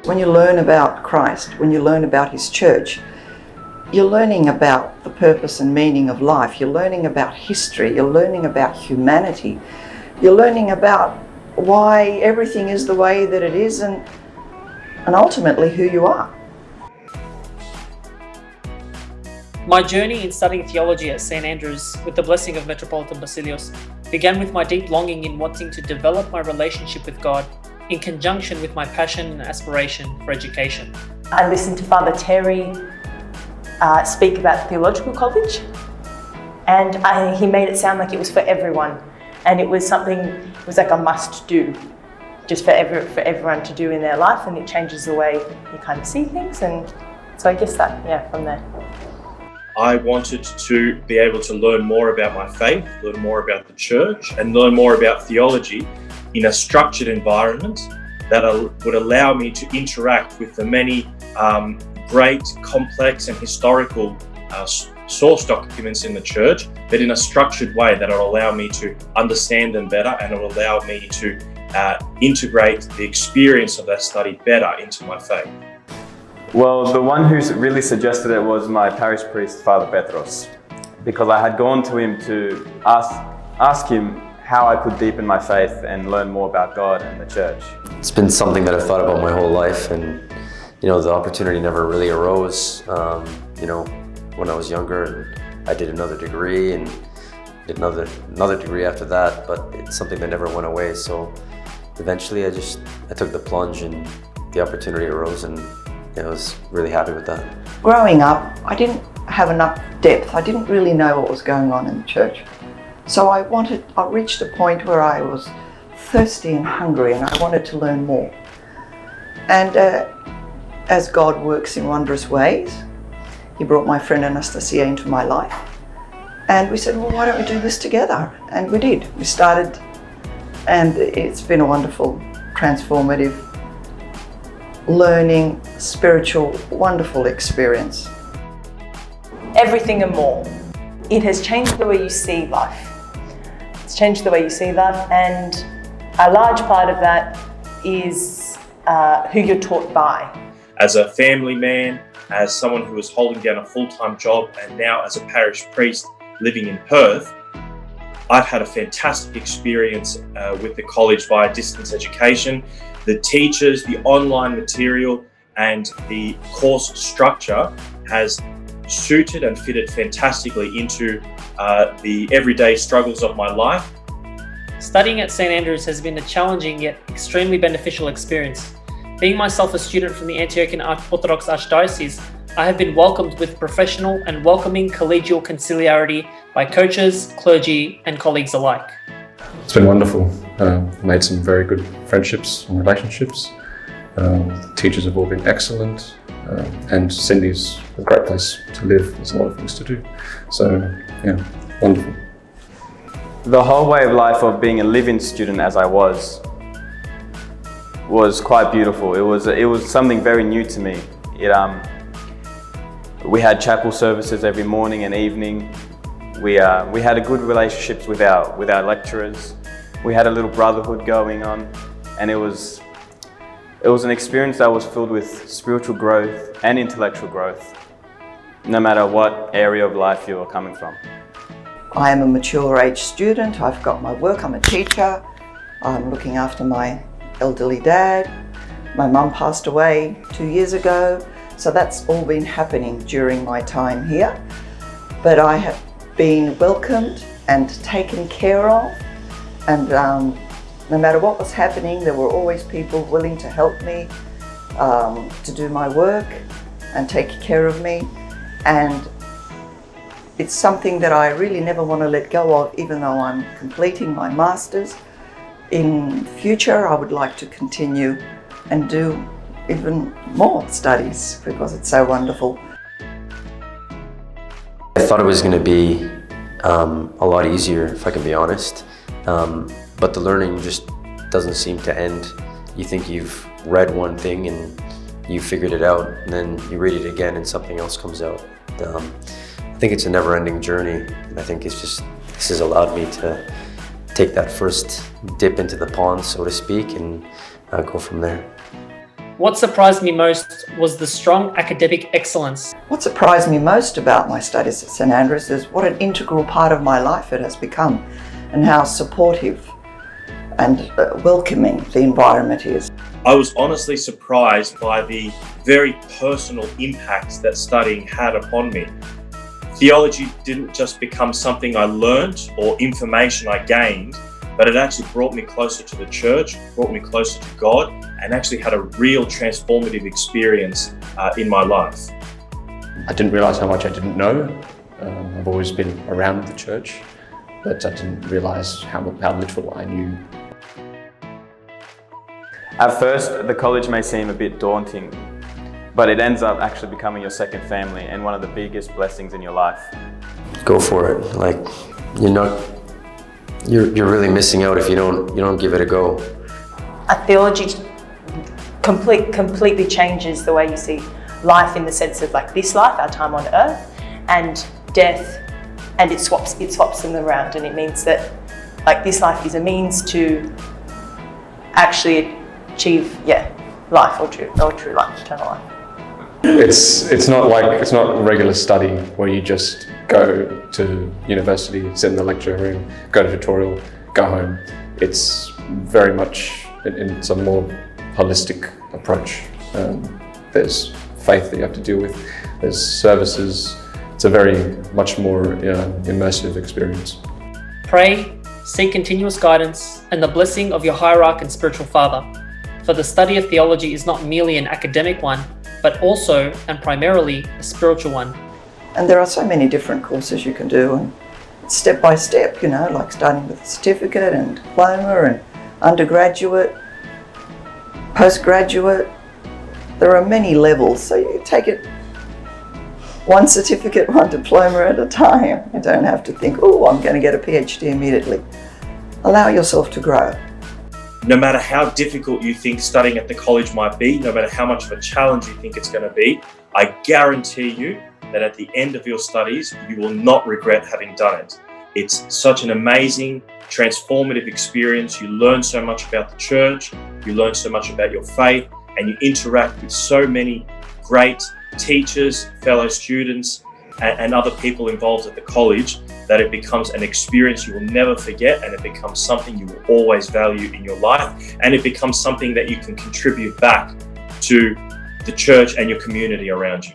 When you learn about Christ, when you learn about His church, you're learning about the purpose and meaning of life. You're learning about history. You're learning about humanity. You're learning about why everything is the way that it is and ultimately who you are. My journey in studying theology at St. Andrews with the blessing of Metropolitan Basilios began with my deep longing in wanting to develop my relationship with God in conjunction with my passion and aspiration for education. I listened to Father Terry speak about theological college, and he made it sound like it was for everyone, and it was like a must do, just for everyone to do in their life, and it changes the way you kind of see things. And so I guess from there. I wanted to be able to learn more about my faith, learn more about the church, and learn more about theology in a structured environment that would allow me to interact with the many great, complex and historical source documents in the church, but in a structured way that will allow me to understand them better, and it will allow me to integrate the experience of that study better into my faith. Well, the one who really suggested it was my parish priest, Father Petros, because I had gone to him to ask him how I could deepen my faith and learn more about God and the church. It's been something that I've thought about my whole life, and the opportunity never really arose. When I was younger, and I did another degree and did another degree after that, but it's something that never went away. So eventually I took the plunge and the opportunity arose, and I was really happy with that. Growing up, I didn't have enough depth. I didn't really know what was going on in the church. So I reached a point where I was thirsty and hungry, and I wanted to learn more. And as God works in wondrous ways, He brought my friend Anastasia into my life. And we said, well, why don't we do this together? And we did. We started, and it's been a wonderful, transformative, learning, spiritual, wonderful experience. Everything and more. It has changed the way you see life. It's changed the way you see life, and a large part of that is who you're taught by. As a family man, as someone who was holding down a full-time job, and now as a parish priest living in Perth, I've had a fantastic experience with the college via distance education. The teachers, the online material, and the course structure has suited and fitted fantastically into the everyday struggles of my life. Studying at St. Andrews has been a challenging yet extremely beneficial experience. Being myself a student from the Antiochian Orthodox Archdiocese, I have been welcomed with professional and welcoming collegial conciliarity by coaches, clergy, and colleagues alike. It's been wonderful. Made some very good friendships and relationships. Teachers have all been excellent, and Cindy's a great place to live. There's a lot of things to do. So, wonderful. The whole way of life of being a live-in student, as I was quite beautiful. It was something very new to me. We had chapel services every morning and evening. We had a good relationships with our lecturers. We had a little brotherhood going on, and it was an experience that was filled with spiritual growth and intellectual growth, no matter what area of life you are coming from. I am a mature age student. I've got my work. I'm a teacher. I'm looking after my elderly dad. My mum passed away 2 years ago, so that's all been happening during my time here. But I have been welcomed and taken care of, and no matter what was happening, there were always people willing to help me to do my work and take care of me. And it's something that I really never want to let go of, even though I'm completing my master's. In future, I would like to continue and do even more studies because it's so wonderful. I thought it was going to be a lot easier, if I can be honest, but the learning just doesn't seem to end. You think you've read one thing and you figured it out, and then you read it again and something else comes out. I think it's a never-ending journey, and I think this has allowed me to take that first dip into the pond, so to speak, and go from there. What surprised me most was the strong academic excellence. What surprised me most about my studies at St Andrews is what an integral part of my life it has become, and how supportive and welcoming the environment is. I was honestly surprised by the very personal impact that studying had upon me. Theology didn't just become something I learnt or information I gained, but it actually brought me closer to the church, brought me closer to God, and actually had a real transformative experience in my life. I didn't realise how much I didn't know. I've always been around the church, but I didn't realise how little I knew. At first, the college may seem a bit daunting, but it ends up actually becoming your second family and one of the biggest blessings in your life. Go for it. Like, you're really missing out if you don't give it a go. Theology completely changes the way you see life, in the sense of like this life, our time on earth, and death, and it swaps them around, and it means that like this life is a means to actually achieve life or true life, eternal life. It's not regular study where you just go to university, sit in the lecture room, go to tutorial, go home. It's very much it's a more holistic approach. There's faith that you have to deal with. There's services. It's a very much more immersive experience. Pray, seek continuous guidance, and the blessing of your hierarch and spiritual father. For the study of theology is not merely an academic one, but also and primarily a spiritual one. And there are so many different courses you can do, and step by step, like starting with a certificate and diploma and undergraduate, postgraduate. There are many levels, so you take it one certificate, one diploma at a time. You don't have to think, oh, I'm going to get a PhD immediately. Allow yourself to grow. No matter how difficult you think studying at the college might be, no matter how much of a challenge you think it's going to be, I guarantee you that at the end of your studies, you will not regret having done it. It's such an amazing, transformative experience. You learn so much about the church, you learn so much about your faith, and you interact with so many great teachers, fellow students, and other people involved at the college, that it becomes an experience you will never forget, and it becomes something you will always value in your life, and it becomes something that you can contribute back to the church and your community around you.